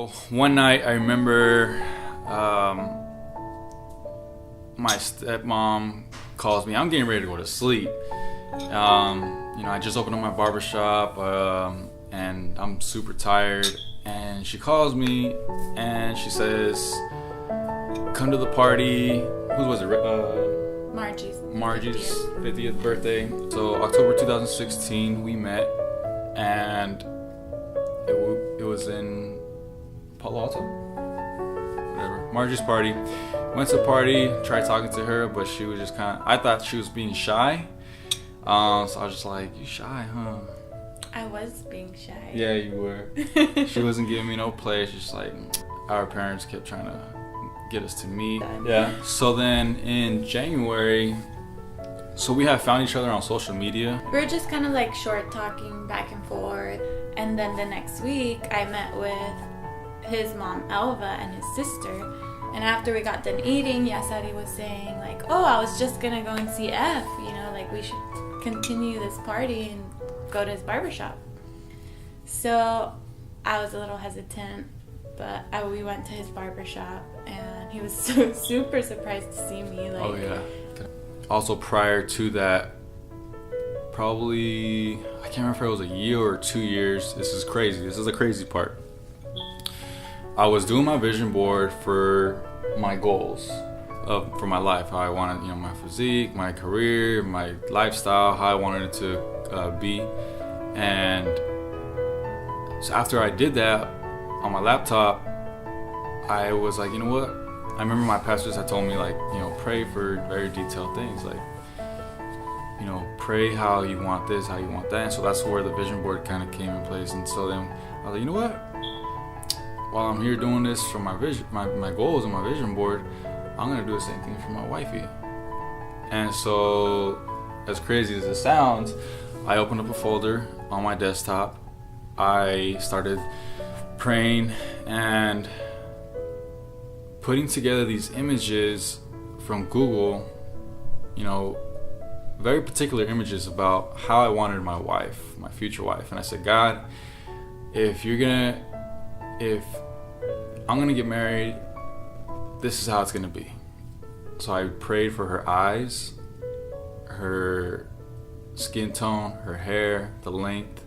So one night I remember my stepmom calls me. I'm getting ready to go to sleep. I just opened up my barbershop and I'm super tired. And she calls me and she says, come to the party. Who was it? Margie's 50th birthday. So October 2016 we met, and it was in Palo Alto? Whatever. Margie's party. Went to the party, tried talking to her, but she was just I thought she was being shy. So I was just like, you shy, huh? I was being shy. Yeah, you were. She wasn't giving me no play. She's just like, our parents kept trying to get us to meet. Yeah. So then in January, so we have found each other on social media. We were just kind of like short talking back and forth. And then the next week, I met with his mom, Elva, and his sister. And after we got done eating, Yasari was saying like, oh, I was just going to go and see F. Like we should continue this party and go to his barbershop. So I was a little hesitant, but we went to his barbershop and he was so super surprised to see me. Oh yeah. Also prior to that, probably, I can't remember if it was a year or 2 years. This is crazy. This is the crazy part. I was doing my vision board for my goals for my life, how I wanted, my physique, my career, my lifestyle, how I wanted it to be. And so after I did that on my laptop, I was like, you know what? I remember my pastors had told me, like, pray for very detailed things, like, pray how you want this, how you want that. And so that's where the vision board kind of came in place. And so then I was like, you know what? While I'm here doing this for my vision, my goals and my vision board, I'm gonna do the same thing for my wifey. And so, as crazy as it sounds, I opened up a folder on my desktop. I started praying and putting together these images from Google, very particular images about how I wanted my wife, my future wife. And I said, God, if I'm gonna get married, this is how it's gonna be. So I prayed for her eyes, her skin tone, her hair, the length,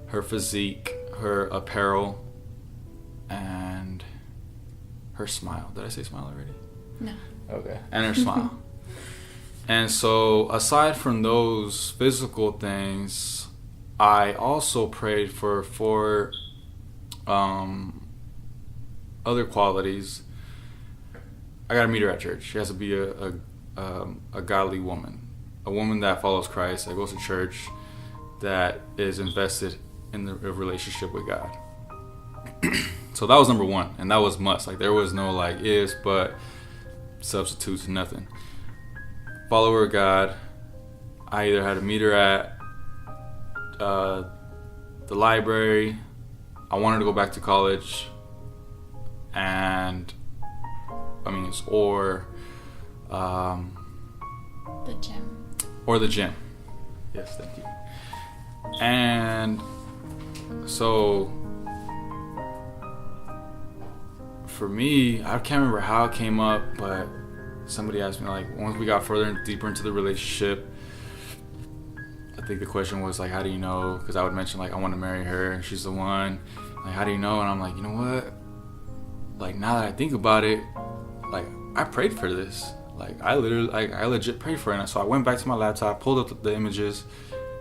her physique, her apparel, and her smile. Did I say smile already? No. Okay. And her smile. And so aside from those physical things, I also prayed for four other qualities. I gotta meet her at church. She has to be a godly woman, a woman that follows Christ, that goes to church, that is invested in the relationship with God. So that was number one, and that was must. Like there was no like ifs, but substitutes, nothing. Follower of God. I either had to meet her at the library. I wanted to go back to college, or the gym. Or the gym. Yes, thank you. And so for me, I can't remember how it came up, but somebody asked me, like, once we got further and deeper into the relationship, I think the question was like, how do you know? Because I would mention like I want to marry her and she's the one. Like, how do you know? And I'm like, you know what? Like, now that I think about it, like, I prayed for this. Like, I legit prayed for it. And so I went back to my laptop, pulled up the images,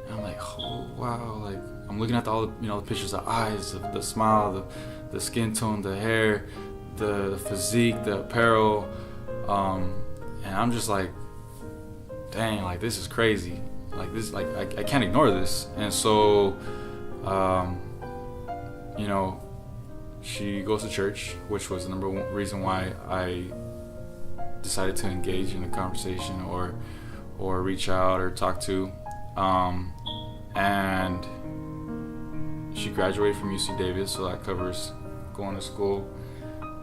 and I'm like, oh, wow. Like, I'm looking at all the, the pictures, the eyes, the smile, the skin tone, the hair, the physique, the apparel. And I'm just like, dang, like, this is crazy. Like, this, like, I can't ignore this. And so, she goes to church, which was the number one reason why I decided to engage in a conversation or reach out or talk to. And she graduated from UC Davis, so that covers going to school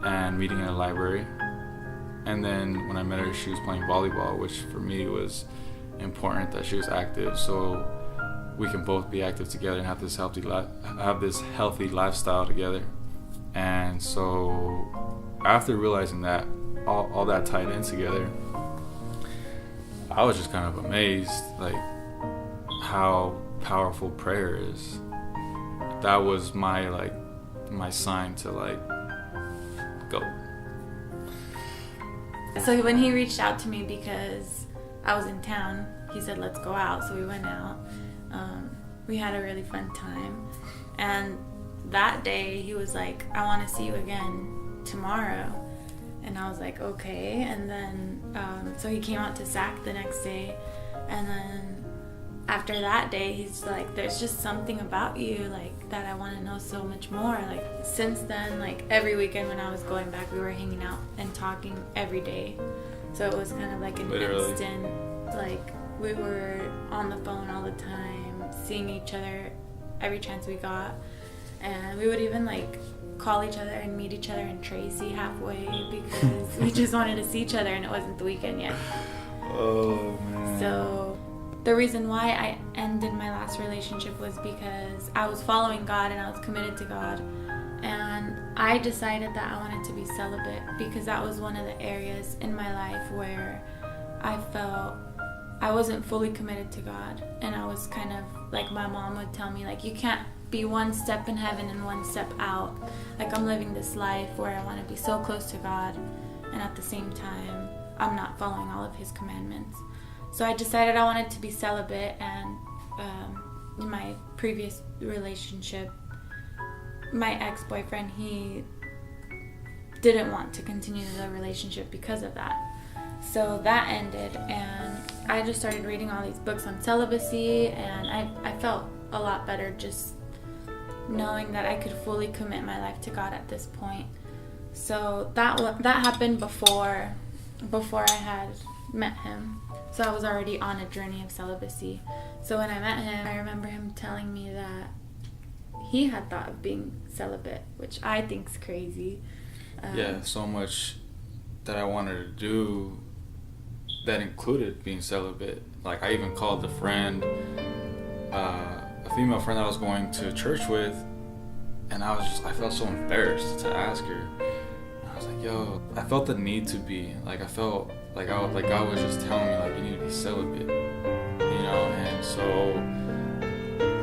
and meeting in a library. And then when I met her, she was playing volleyball, which for me was important that she was active, so we can both be active together and have this healthy lifestyle together. And so after realizing that all that tied in together, I was just kind of amazed, like, how powerful prayer is. That was my sign to, like, go. So when he reached out to me because I was in town, he said, let's go out. So we went out. We had a really fun time. And that day he was like, I want to see you again tomorrow. And I was like, okay. And then, so he came out to SAC the next day. And then after that day, he's like, there's just something about you, like, that I want to know so much more. Like, since then, like, every weekend when I was going back, we were hanging out and talking every day. So it was kind of like an instant, like, we were on the phone all the time, seeing each other every chance we got. And we would even, like, call each other and meet each other in Tracy halfway because we just wanted to see each other, and it wasn't the weekend yet. Oh, man. So the reason why I ended my last relationship was because I was following God and I was committed to God. And I decided that I wanted to be celibate because that was one of the areas in my life where I felt I wasn't fully committed to God. And I was kind of, like, my mom would tell me, like, you can't be one step in heaven and one step out. Like, I'm living this life where I want to be so close to God, and at the same time I'm not following all of his commandments. So I decided I wanted to be celibate. And in my previous relationship, my ex-boyfriend, he didn't want to continue the relationship because of that. So that ended, and I just started reading all these books on celibacy, and I felt a lot better just knowing that I could fully commit my life to God at this point. So that happened before I had met him. So I was already on a journey of celibacy. So when I met him, I remember him telling me that he had thought of being celibate, which I think's crazy. Yeah, so much that I wanted to do that included being celibate. Like, I even called a friend, a female friend that I was going to church with, and I felt so embarrassed to ask her. I was like, yo, I felt the need to be, like, I felt like God was just telling me, like, you need to be celibate, you know. And so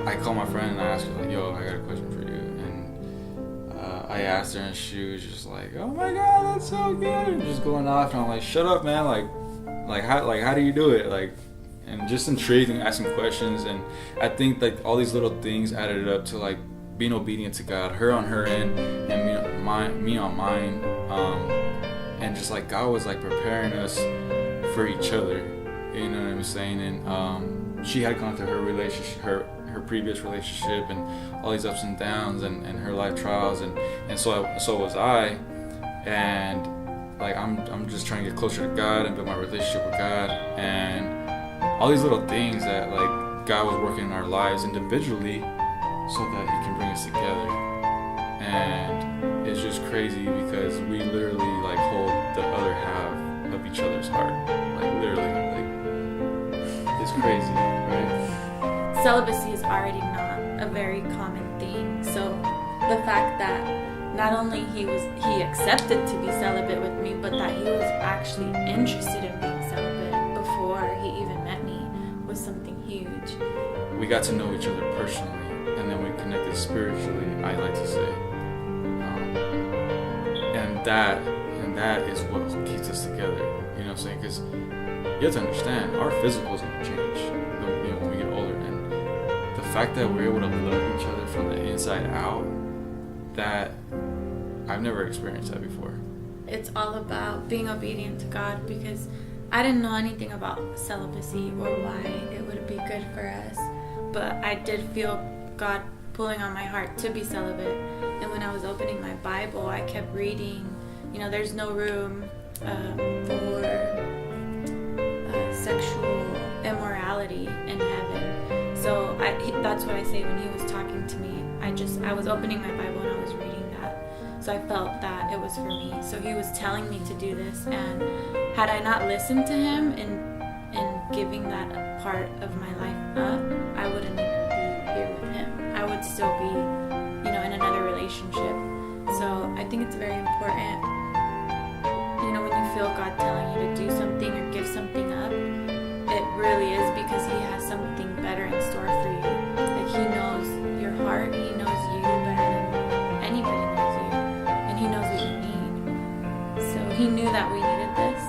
I called my friend and I asked her, like, yo, I got a question for you. And I asked her, and she was just like, oh my God, that's so good, and just going off. And I'm like, shut up, man, like how do you do it, like, and just intrigued and asking questions. And I think, like, all these little things added up to, like, being obedient to God, her on her end and me on mine, and just, like, God was, like, preparing us for each other, you know what I'm saying. And she had gone through her relationship, her previous relationship, and all these ups and downs, and her life trials, and so was I. And, like, I'm just trying to get closer to God and build my relationship with God, and all these little things that, like, God was working in our lives individually so that He can bring us together. And it's just crazy because we literally, like, hold the other half of each other's heart, like, literally, like, it's crazy, right? Celibacy is already not a very common thing. So the fact that not only he accepted to be celibate with me, but that he was actually interested in being celibate before he even met me was something huge. We got to know each other personally, and then we connected spiritually, I like to say. And that is what keeps us together, you know what I'm saying? Because you have to understand, our physical is going to change, you know, when we get older. And the fact that we're able to love each other from the inside out, that I've never experienced that before. It's all about being obedient to God, because I didn't know anything about celibacy or why it would be good for us. But I did feel God pulling on my heart to be celibate. And when I was opening my Bible, I kept reading, you know, there's no room for sexual immorality in heaven. So that's what I say when he was talking to me. I was opening my Bible and I was reading that. So I felt that it was for me. So he was telling me to do this, and had I not listened to him in giving that part of my life up, I wouldn't even be here with him. I would still be, you know, in another relationship. So I think it's very important, when you feel God telling you to do something or give something up, it really is because He has something better in store for you. Like, He knows your heart, He knows you better than anybody knows you, and He knows what you need. So He knew that we needed this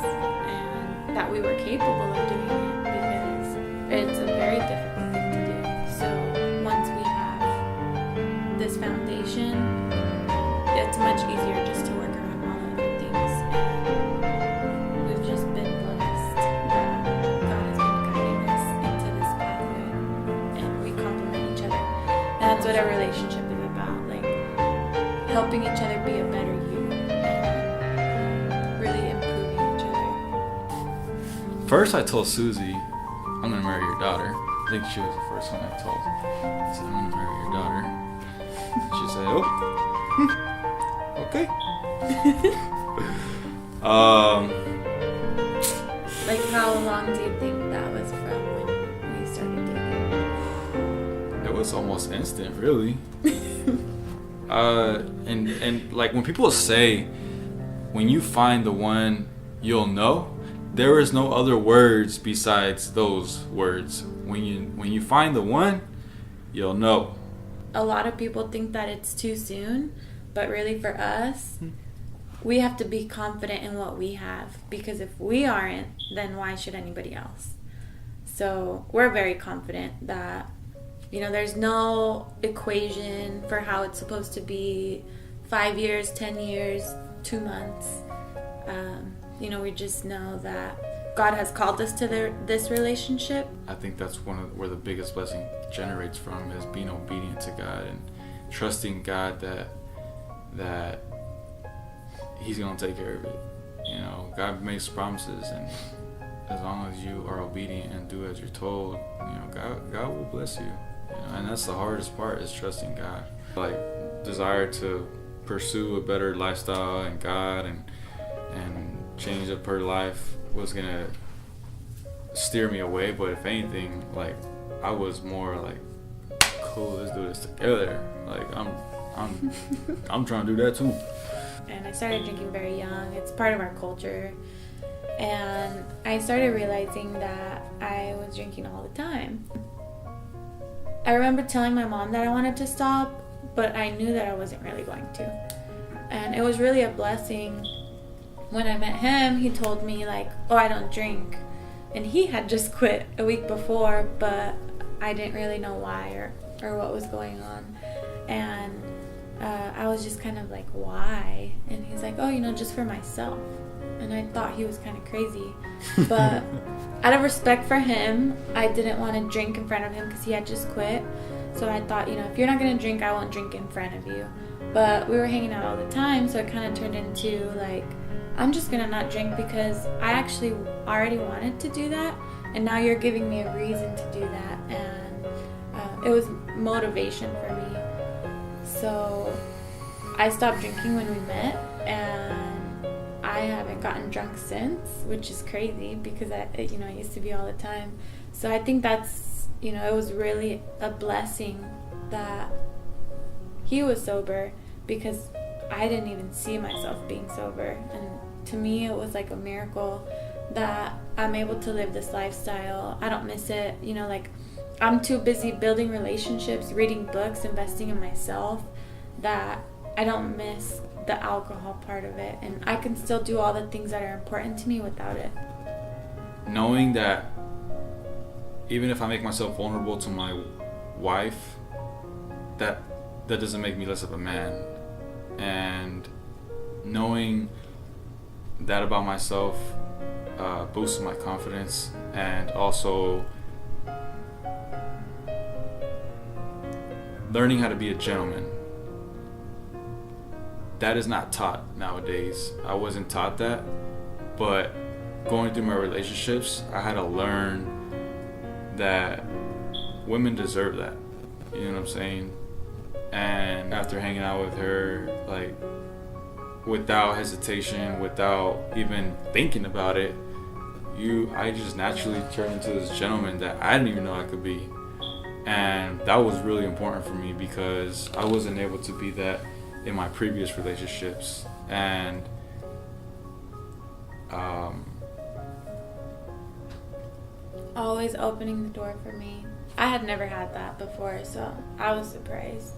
and that we were capable of doing it, because it's a very difficult thing to do. So once we have this foundation, it's much easier just to work around all other things. And we've just been blessed that God has been guiding us into this pathway, and we complement each other. And that's what a relationship is about, like helping each other be a better you and really improving each other. First, I told Susie, I'm gonna marry your daughter. I think she was the first one I told. I said, I'm gonna marry your daughter. She said, oh. Okay. Like, how long do you think that was from when we started dating? It was almost instant, really. And like, when people say, when you find the one, you'll know, there is no other words besides those words. When you find the one, you'll know. A lot of people think that it's too soon, but really for us, we have to be confident in what we have, because if we aren't, then why should anybody else? So we're very confident that, there's no equation for how it's supposed to be 5 years, 10 years, 2 months. We just know that God has called us to this relationship. I think that's where the biggest blessing generates from, is being obedient to God and trusting God that He's gonna take care of it. God makes promises, and as long as you are obedient and do as you're told, God will bless you. And that's the hardest part, is trusting God. Like, desire to pursue a better lifestyle and God and change up her life was gonna steer me away. But if anything, like, I was more like, cool, let's do this together. Like, I'm trying to do that too. And I started drinking very young. It's part of our culture. And I started realizing that I was drinking all the time. I remember telling my mom that I wanted to stop, but I knew that I wasn't really going to. And it was really a blessing. When I met him, he told me, like, oh, I don't drink. And he had just quit a week before, but I didn't really know why or what was going on. And I was just kind of like, why? And he's like, oh, just for myself. And I thought he was kind of crazy. But out of respect for him, I didn't want to drink in front of him because he had just quit. So I thought, if you're not going to drink, I won't drink in front of you. But we were hanging out all the time, so it kind of turned into, like, I'm just going to not drink because I actually already wanted to do that. And now you're giving me a reason to do that. And it was motivation for me. So I stopped drinking when we met, and I haven't gotten drunk since, which is crazy because I used to be all the time. So I think that's, it was really a blessing that he was sober, because I didn't even see myself being sober. And to me, it was like a miracle that I'm able to live this lifestyle. I don't miss it. I'm too busy building relationships, reading books, investing in myself, that I don't miss the alcohol part of it. And I can still do all the things that are important to me without it. Knowing that even if I make myself vulnerable to my wife, that doesn't make me less of a man. And knowing that about myself boosts my confidence, and also learning how to be a gentleman. That is not taught nowadays. I wasn't taught that, but going through my relationships, I had to learn that women deserve that. You know what I'm saying? And after hanging out with her, like, without hesitation, without even thinking about it, I just naturally turned into this gentleman that I didn't even know I could be. And that was really important for me, because I wasn't able to be that in my previous relationships, and always opening the door for me. I had never had that before, so I was surprised.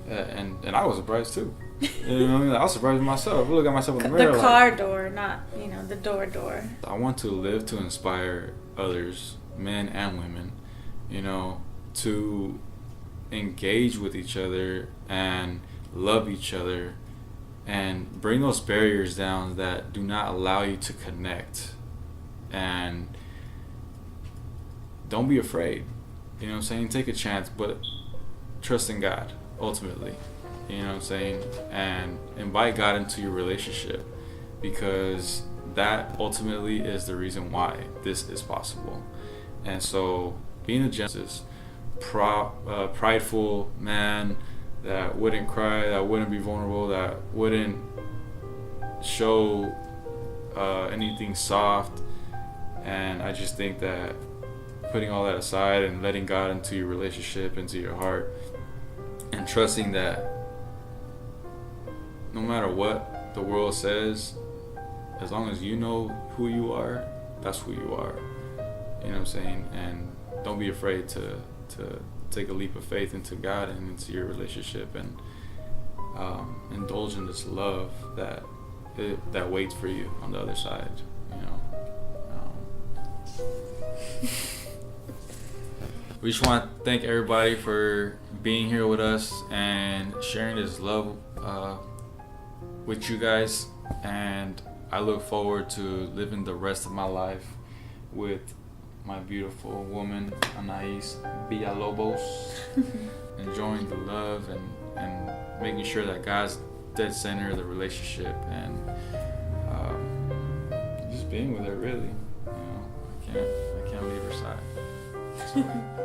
And I was surprised too. You know what I mean? I was surprised with myself. I look at myself in the mirror. The car door, not, the door. I want to live to inspire others, men and women, to engage with each other and love each other and bring those barriers down that do not allow you to connect. And don't be afraid. You know what I'm saying? Take a chance, but trust in God, ultimately. You know what I'm saying? And invite God into your relationship, because that ultimately is the reason why this is possible. And so, being a Genesis, prideful man that wouldn't cry, that wouldn't be vulnerable, that wouldn't show anything soft. And I just think that putting all that aside and letting God into your relationship, into your heart, and trusting that no matter what the world says, as long as you know who you are, that's who you are. You know what I'm saying? And don't be afraid to take a leap of faith into God and into your relationship, and indulge in this love that waits for you on the other side. We just want to thank everybody for being here with us and sharing this love with you guys. And I look forward to living the rest of my life with my beautiful woman, Anais Villalobos, enjoying the love and making sure that God's dead center of the relationship, and just being with her, really. I can't leave her side. So.